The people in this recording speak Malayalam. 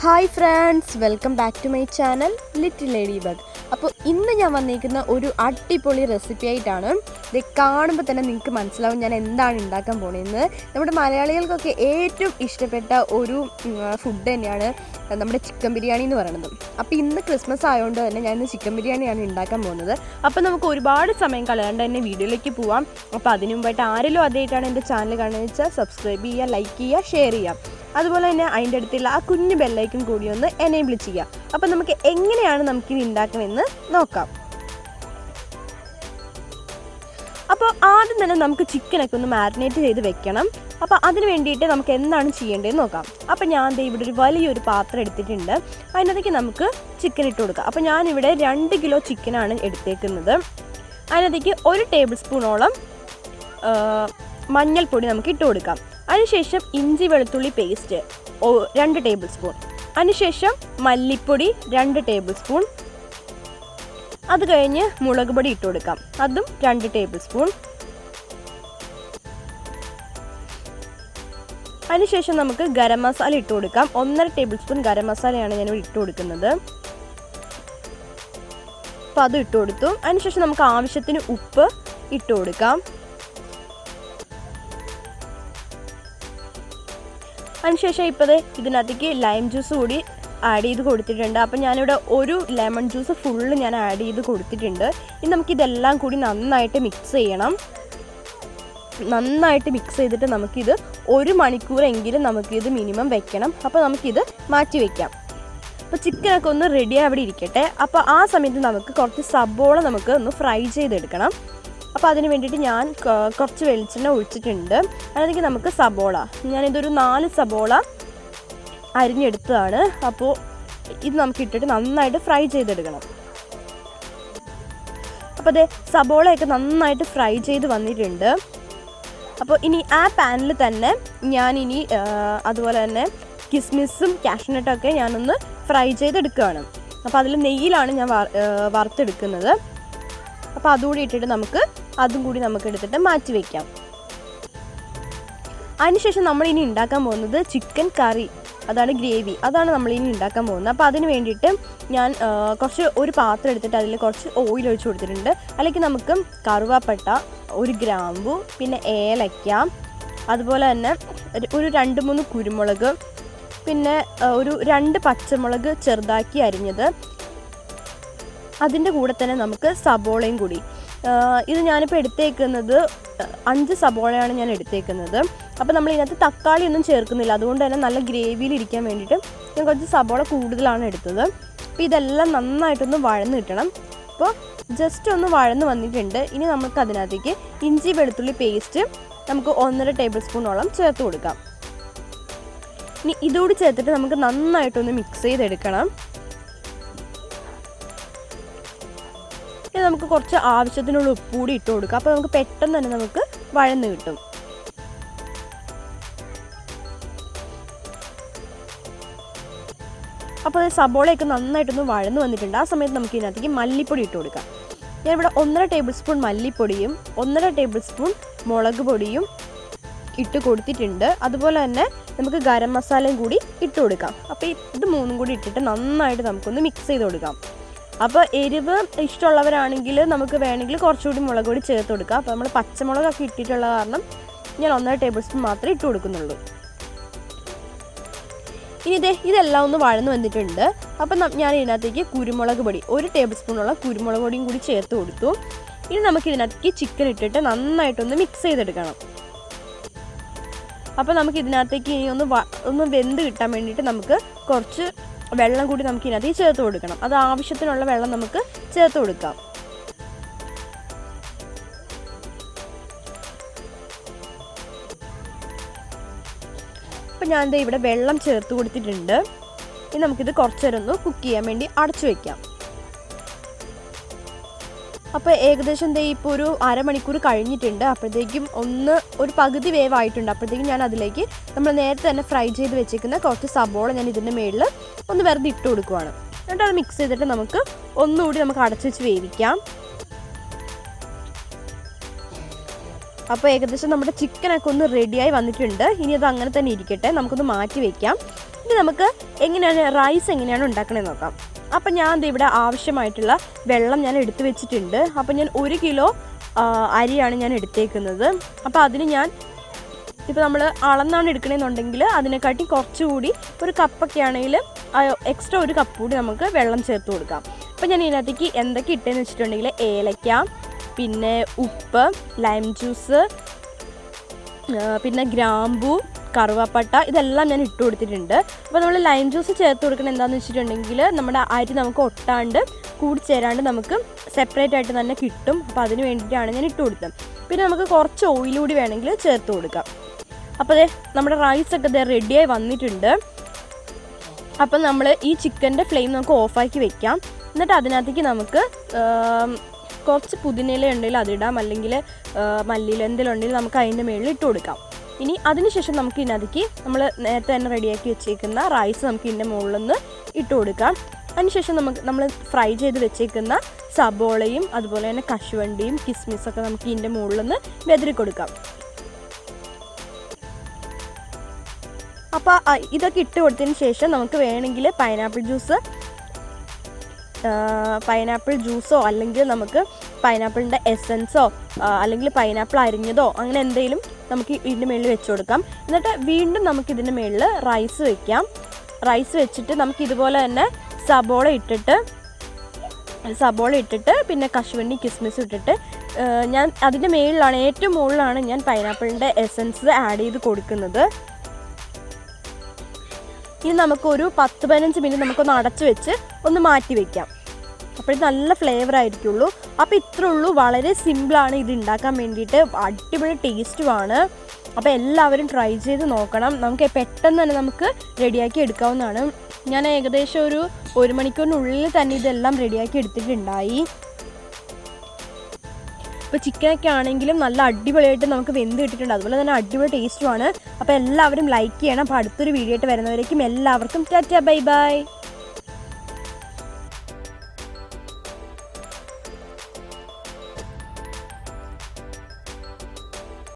Hi friends, welcome back to my channel little ladybug. അപ്പോൾ ഇന്ന് ഞാൻ വന്നിരിക്കുന്ന ഒരു അടിപൊളി റെസിപ്പി ആയിട്ടാണ്. ഇത് കാണുമ്പോൾ തന്നെ നിങ്ങൾക്ക് മനസ്സിലാവും ഞാൻ എന്താണ് ഉണ്ടാക്കാൻ പോണതെന്ന്. നമ്മുടെ മലയാളികൾക്കൊക്കെ ഏറ്റവും ഇഷ്ടപ്പെട്ട ഒരു ഫുഡ് തന്നെയാണ് നമ്മുടെ ചിക്കൻ ബിരിയാണി എന്ന് പറയുന്നത്. അപ്പോൾ ഇന്ന് ക്രിസ്മസ് ആയതുകൊണ്ട് തന്നെ ഞാൻ ഇന്ന് ചിക്കൻ ബിരിയാണിയാണ് ഉണ്ടാക്കാൻ പോകുന്നത്. അപ്പോൾ നമുക്ക് ഒരുപാട് സമയം കളയാണ്ട് തന്നെ വീഡിയോയിലേക്ക് പോവാം. അപ്പോൾ അതിനു മുമ്പായിട്ട് ആരെങ്കിലും ആദ്യമായിട്ടാണ് എൻ്റെ ചാനൽ കാണുന്നത് വെച്ചാൽ സബ്സ്ക്രൈബ് ചെയ്യുക, ലൈക്ക് ചെയ്യുക, ഷെയർ ചെയ്യുക. അതുപോലെ തന്നെ അതിൻ്റെ അടുത്തുള്ള ആ കുഞ്ഞു ബെല്ലൈക്കൺ കൂടി ഒന്ന് എനേബിൾ ചെയ്യുക. അപ്പോൾ നമുക്ക് എങ്ങനെയാണ് നമുക്കിത് ഉണ്ടാക്കണമെന്ന് നോക്കാം. അപ്പോൾ ആദ്യം തന്നെ നമുക്ക് ചിക്കനൊക്കെ ഒന്ന് മാരിനേറ്റ് ചെയ്ത് വെക്കണം. അപ്പോൾ അതിന് വേണ്ടിയിട്ട് നമുക്ക് എന്താണ് ചെയ്യേണ്ടതെന്ന് നോക്കാം. അപ്പോൾ ഞാൻ ഇവിടെ ഒരു വലിയൊരു പാത്രം എടുത്തിട്ടുണ്ട്. അതിനകത്തേക്ക് നമുക്ക് ചിക്കൻ ഇട്ട് കൊടുക്കാം. അപ്പോൾ ഞാനിവിടെ 2 കിലോ ചിക്കനാണ് എടുത്തേക്കുന്നത്. അതിനകത്തേക്ക് 1 ടേബിൾ സ്പൂണോളം മഞ്ഞൾപ്പൊടി നമുക്ക് ഇട്ട് കൊടുക്കാം. അതിനുശേഷം ഇഞ്ചി വെളുത്തുള്ളി പേസ്റ്റ് 2 ടേബിൾ സ്പൂൺ. അതിനുശേഷം മല്ലിപ്പൊടി 2 ടേബിൾ സ്പൂൺ. അത് കഴിഞ്ഞ് മുളക് പൊടി ഇട്ട് കൊടുക്കാം, അതും 2 ടേബിൾ സ്പൂൺ. അതിനുശേഷം നമുക്ക് ഗരം മസാല ഇട്ട് കൊടുക്കാം. 1.5 ടേബിൾ സ്പൂൺ ഗരം മസാലയാണ് ഞാനിവിടെ ഇട്ട് കൊടുക്കുന്നത്. അപ്പോൾ അത് ഇട്ട് കൊടുത്തു. അതിനുശേഷം നമുക്ക് ആവശ്യത്തിന് ഉപ്പ് ഇട്ട് കൊടുക്കാം. അതിനുശേഷം ഇപ്പോൾ ഇതിനകത്തേക്ക് ലൈം ജ്യൂസ് കൂടി ആഡ് ചെയ്ത് കൊടുത്തിട്ടുണ്ട്. അപ്പം ഞാനിവിടെ ഒരു ലെമൺ ജ്യൂസ് ഫുള്ള് ഞാൻ ആഡ് ചെയ്ത് കൊടുത്തിട്ടുണ്ട്. ഇനി നമുക്കിതെല്ലാം കൂടി നന്നായിട്ട് മിക്സ് ചെയ്യണം. നന്നായിട്ട് മിക്സ് ചെയ്തിട്ട് നമുക്കിത് 1 മണിക്കൂറെങ്കിലും നമുക്കിത് മിനിമം വെക്കണം. അപ്പോൾ നമുക്കിത് മാറ്റി വയ്ക്കാം. അപ്പോൾ ചിക്കനൊക്കെ ഒന്ന് റെഡി അവിടെ ഇരിക്കട്ടെ. അപ്പോൾ ആ സമയത്ത് നമുക്ക് കുറച്ച് സബോള നമുക്ക് ഒന്ന് ഫ്രൈ ചെയ്തെടുക്കണം. അപ്പോൾ അതിന് വേണ്ടിയിട്ട് ഞാൻ കുറച്ച് വെളിച്ചെണ്ണ ഒഴിച്ചിട്ടുണ്ട്. അതിലേക്ക് നമുക്ക് സബോള, ഞാനിതൊരു 4 സബോള അരിഞ്ഞെടുത്തതാണ്. അപ്പോൾ ഇത് നമുക്ക് ഇട്ടിട്ട് നന്നായിട്ട് ഫ്രൈ ചെയ്തെടുക്കണം. അപ്പോൾ അതേ സബോളയൊക്കെ നന്നായിട്ട് ഫ്രൈ ചെയ്ത് വന്നിട്ടുണ്ട്. അപ്പോൾ ഇനി ആ പാനിൽ തന്നെ ഞാനിനി അതുപോലെ തന്നെ കിസ്മിസും കാഷ്നട്ടൊക്കെ ഞാനൊന്ന് ഫ്രൈ ചെയ്തെടുക്കുകയാണ്. അപ്പോൾ അതിൽ നെയ്യിലാണ് ഞാൻ വറുത്തെടുക്കുന്നത്. അപ്പോൾ അതുകൂടി ഇട്ടിട്ട് നമുക്ക് അതും കൂടി നമുക്ക് എടുത്തിട്ട് മാറ്റി വയ്ക്കാം. അതിനുശേഷം നമ്മളിനി ഉണ്ടാക്കാൻ പോകുന്നത് ചിക്കൻ കറി, അതാണ് ഗ്രേവി, അതാണ് നമ്മളിനി ഉണ്ടാക്കാൻ പോകുന്നത്. അപ്പോൾ അതിന് വേണ്ടിയിട്ട് ഞാൻ ഒരു പാത്രം എടുത്തിട്ട് അതിൽ കുറച്ച് ഓയിൽ ഒഴിച്ച് കൊടുത്തിട്ടുണ്ട്. അല്ലെങ്കിൽ നമുക്ക് കറുവാപ്പട്ട, 1 ഗ്രാമ്പു, പിന്നെ ഏലക്ക, അതുപോലെ തന്നെ ഒരു 2-3 കുരുമുളക്, പിന്നെ ഒരു 2 പച്ചമുളക് ചെറുതാക്കി അരിഞ്ഞത്, അതിൻ്റെ കൂടെ തന്നെ നമുക്ക് സബോളയും കൂടി. ഇത് ഞാനിപ്പോൾ എടുത്തേക്കുന്നത് 5 സബോളയാണ് ഞാൻ എടുത്തേക്കുന്നത്. അപ്പോൾ നമ്മൾ ഇതിനകത്ത് തക്കാളി ഒന്നും ചേർക്കുന്നില്ല, അതുകൊണ്ട് തന്നെ നല്ല ഗ്രേവിയിൽ ഇരിക്കാൻ വേണ്ടിയിട്ട് ഞാൻ കുറച്ച് സബോള കൂടുതലാണ് എടുത്തത്. അപ്പോൾ ഇതെല്ലാം നന്നായിട്ടൊന്ന് വഴന്ന് കിട്ടണം. അപ്പോൾ ജസ്റ്റ് ഒന്ന് വഴന്ന് വന്നിട്ടുണ്ട്. ഇനി നമുക്ക് അതിനകത്തേക്ക് ഇഞ്ചി വെളുത്തുള്ളി പേസ്റ്റ് നമുക്ക് 1.5 ടേബിൾ സ്പൂണോളം ചേർത്ത് കൊടുക്കാം. ഇനി ഇതോട് ചേർത്തിട്ട് നമുക്ക് നന്നായിട്ടൊന്ന് മിക്സ് ചെയ്തെടുക്കണം. നമുക്ക് കുറച്ച് ആവശ്യത്തിനുള്ള ഉപ്പ് കൂടി ഇട്ട് കൊടുക്കാം. അപ്പോൾ നമുക്ക് പെട്ടെന്ന് തന്നെ നമുക്ക് വഴന്ന് കിട്ടും. അപ്പോൾ സബോളയൊക്കെ നന്നായിട്ടൊന്ന് വഴന്ന് വന്നിട്ടുണ്ട്. ആ സമയത്ത് നമുക്ക് ഇതിനകത്തേക്ക് മല്ലിപ്പൊടി ഇട്ട് കൊടുക്കാം. ഞാനിവിടെ 1.5 ടേബിൾ സ്പൂൺ മല്ലിപ്പൊടിയും 1.5 ടേബിൾ സ്പൂൺ മുളക് പൊടിയും ഇട്ട് കൊടുത്തിട്ടുണ്ട്. അതുപോലെ തന്നെ നമുക്ക് ഗരം മസാലയും കൂടി ഇട്ട് കൊടുക്കാം. അപ്പോൾ ഇത് 3 കൂടി ഇട്ടിട്ട് നന്നായിട്ട് നമുക്കൊന്ന് മിക്സ് ചെയ്ത് കൊടുക്കാം. അപ്പോൾ എരിവ് ഇഷ്ടമുള്ളവരാണെങ്കിൽ നമുക്ക് വേണമെങ്കിൽ കുറച്ചുകൂടി മുളക് പൊടി ചേർത്ത് കൊടുക്കാം. അപ്പോൾ നമ്മൾ പച്ചമുളകൊക്കെ ഇട്ടിട്ടുള്ള കാരണം ഞാൻ 1.5 ടേബിൾ സ്പൂൺ മാത്രമേ ഇട്ട് കൊടുക്കുന്നുള്ളൂ. ഇനി ഇതെല്ലാം ഒന്ന് വഴന്ന് വന്നിട്ടുണ്ട്. അപ്പം ഞാൻ ഇതിനകത്തേക്ക് കുരുമുളക് പൊടി 1 ടേബിൾ സ്പൂണുള്ള കുരുമുളക് പൊടിയും കൂടി ചേർത്ത് കൊടുത്തു. ഇനി നമുക്ക് ഇതിനകത്തേക്ക് ചിക്കൻ ഇട്ടിട്ട് നന്നായിട്ടൊന്ന് മിക്സ് ചെയ്തെടുക്കണം. അപ്പോൾ നമുക്ക് ഇതിനകത്തേക്ക് ഇനി ഒന്ന് വെന്ത് കിട്ടാൻ വേണ്ടിയിട്ട് നമുക്ക് കുറച്ച് വെള്ളം കൂടി നമുക്ക് ഇതിനകത്ത് ചേർത്ത് കൊടുക്കണം. അത് ആവശ്യത്തിനുള്ള വെള്ളം നമുക്ക് ചേർത്ത് കൊടുക്കാം. അപ്പം ഞാൻ ഇവിടെ വെള്ളം ചേർത്ത് കൊടുത്തിട്ടുണ്ട്. ഇനി നമുക്കിത് കുറച്ച് നേരം ഒന്ന് കുക്ക് ചെയ്യാൻ വേണ്ടി അടച്ചു വയ്ക്കാം. അപ്പോൾ ഏകദേശം ഇപ്പോൾ ഒരു അരമണിക്കൂർ കഴിഞ്ഞിട്ടുണ്ട്. അപ്പോഴത്തേക്കും ഒരു പകുതി വേവായിട്ടുണ്ട്. അപ്പോഴത്തേക്കും ഞാൻ അതിലേക്ക് നമ്മൾ നേരത്തെ തന്നെ ഫ്രൈ ചെയ്ത് വെച്ചേക്കുന്ന കുറച്ച് സബോള ഞാൻ ഇതിൻ്റെ മുകളിൽ ഒന്ന് വെറുതെ ഇട്ട് കൊടുക്കുവാണ്. എന്നിട്ട് അത് മിക്സ് ചെയ്തിട്ട് നമുക്ക് ഒന്നുകൂടി നമുക്ക് അടച്ചു വെച്ച് വേവിക്കാം. അപ്പോൾ ഏകദേശം നമ്മുടെ ചിക്കനൊക്കെ ഒന്ന് റെഡിയായി വന്നിട്ടുണ്ട്. ഇനി അത് അങ്ങനെ തന്നെ ഇരിക്കട്ടെ, നമുക്കൊന്ന് മാറ്റി വയ്ക്കാം. ഇനി നമുക്ക് റൈസ് എങ്ങനെയാണ് ഉണ്ടാക്കണമെന്ന് നോക്കാം. അപ്പം ഞാൻ ഇവിടെ ആവശ്യമായിട്ടുള്ള വെള്ളം ഞാൻ എടുത്തു വെച്ചിട്ടുണ്ട്. അപ്പം ഞാൻ 1 കിലോ അരിയാണ് ഞാൻ എടുത്തേക്കുന്നത്. അപ്പോൾ അതിന് ഞാൻ ഇപ്പോൾ നമ്മൾ അളന്നാണ് എടുക്കണമെന്നുണ്ടെങ്കിൽ അതിനെക്കാട്ടി കുറച്ചുകൂടി ഒരു കപ്പൊക്കെ ആണെങ്കിൽ എക്സ്ട്രാ 1 കപ്പ് കൂടി നമുക്ക് വെള്ളം ചേർത്ത് കൊടുക്കാം. അപ്പോൾ ഞാൻ ഇതിനകത്തേക്ക് എന്തൊക്കെ ഇട്ടതെന്ന് വെച്ചിട്ടുണ്ടെങ്കിൽ ഏലക്ക, പിന്നെ ഉപ്പ്, ലൈം ജ്യൂസ്, പിന്നെ ഗ്രാമ്പൂ, കറുവാപ്പട്ട, ഇതെല്ലാം ഞാൻ ഇട്ട് കൊടുത്തിട്ടുണ്ട്. അപ്പോൾ നമ്മൾ ലൈം ജ്യൂസ് ചേർത്ത് കൊടുക്കുന്നത് എന്താണെന്ന് വെച്ചിട്ടുണ്ടെങ്കിൽ നമ്മുടെ അരി നമുക്ക് ഒട്ടാണ്ട് കൂടിച്ചേരാണ്ട് നമുക്ക് സെപ്പറേറ്റ് ആയിട്ട് തന്നെ കിട്ടും. അപ്പോൾ അതിന് വേണ്ടിയിട്ടാണ് ഞാൻ ഇട്ട് കൊടുത്തത്. പിന്നെ നമുക്ക് കുറച്ച് ഓയിൽ കൂടി വേണമെങ്കിൽ ചേർത്ത് കൊടുക്കാം. അപ്പോൾ നമ്മുടെ റൈസൊക്കെ റെഡിയായി വന്നിട്ടുണ്ട്. അപ്പം നമ്മൾ ഈ ചിക്കൻ്റെ ഫ്ലെയിം നമുക്ക് ഓഫാക്കി വെക്കാം. എന്നിട്ട് അതിനകത്തേക്ക് നമുക്ക് കുറച്ച് പുതിനയില ഉണ്ടെങ്കിൽ അതിടാം, അല്ലെങ്കിൽ മല്ലിയില എന്തെങ്കിലും ഉണ്ടെങ്കിൽ നമുക്ക് അതിൻ്റെ മുകളിൽ ഇട്ട് കൊടുക്കാം. ഇനി അതിനുശേഷം നമുക്ക് ഇതിനകത്തേക്ക് നമ്മൾ നേരത്തെ തന്നെ റെഡിയാക്കി വെച്ചേക്കുന്ന റൈസ് നമുക്ക് ഇതിൻ്റെ മുകളിലൊന്ന് ഇട്ട് കൊടുക്കാം. അതിനുശേഷം നമ്മൾ ഫ്രൈ ചെയ്ത് വെച്ചേക്കുന്ന സബോളയും അതുപോലെ തന്നെ കശുവണ്ടിയും കിസ്മിസൊക്കെ നമുക്ക് ഇതിൻ്റെ മുകളിലൊന്ന് വെതറി കൊടുക്കാം. അപ്പോൾ ഇതൊക്കെ ഇട്ട് കൊടുത്തതിന് ശേഷം നമുക്ക് വേണമെങ്കിൽ പൈനാപ്പിൾ ജ്യൂസോ അല്ലെങ്കിൽ നമുക്ക് പൈനാപ്പിളിൻ്റെ എസൻസോ അല്ലെങ്കിൽ പൈനാപ്പിൾ അരിഞ്ഞതോ അങ്ങനെ എന്തെങ്കിലും നമുക്ക് ഇതിൻ്റെ മുകളിൽ വെച്ച് കൊടുക്കാം. എന്നിട്ട് വീണ്ടും നമുക്ക് ഇതിൻ്റെ മുകളിൽ റൈസ് വയ്ക്കാം. റൈസ് വെച്ചിട്ട് നമുക്ക് ഇതുപോലെ തന്നെ സബോള ഇട്ടിട്ട് പിന്നെ കശുവണ്ടി കിസ്മിസ് ഇട്ടിട്ട് ഞാൻ അതിൻ്റെ മുകളിലാണ് ഏറ്റവും മുകളിലാണ് ഞാൻ പൈനാപ്പിളിൻ്റെ എസൻസ് ആഡ് ചെയ്ത് കൊടുക്കുന്നത്. ഇനി നമുക്കൊരു 10-15 മിനിറ്റ് നമുക്കൊന്ന് അടച്ചു വെച്ച് ഒന്ന് മാറ്റി വയ്ക്കാം. അപ്പോൾ ഇത് നല്ല ഫ്ലേവർ ആയിരിക്കുള്ളൂ. അപ്പോൾ ഇത്രേ ഉള്ളൂ, വളരെ സിമ്പിളാണ് ഇത് ഉണ്ടാക്കാൻ വേണ്ടിയിട്ട്, അടിപൊളി ടേസ്റ്റുമാണ്. അപ്പോൾ എല്ലാവരും ട്രൈ ചെയ്ത് നോക്കണം. നമുക്ക് പെട്ടെന്ന് തന്നെ നമുക്ക് റെഡിയാക്കി എടുക്കാവുന്നതാണ്. ഞാൻ ഏകദേശം ഒരു 1 മണിക്കൂറിനുള്ളിൽ തന്നെ ഇതെല്ലാം റെഡിയാക്കി എടുത്തിട്ടുണ്ടായി. ഇപ്പോൾ ചിക്കനൊക്കെ ആണെങ്കിലും നല്ല അടിപൊളിയായിട്ട് നമുക്ക് വെന്ത് കിട്ടിയിട്ടുണ്ട്, അതുപോലെ തന്നെ അടിപൊളി ടേസ്റ്റുമാണ്. അപ്പോൾ എല്ലാവരും ലൈക്ക് ചെയ്യണം. അപ്പോൾ അടുത്തൊരു വീഡിയോ ആയിട്ട് വരുന്നവരേക്കും എല്ലാവർക്കും ടാറ്റാ ബൈ ബൈ.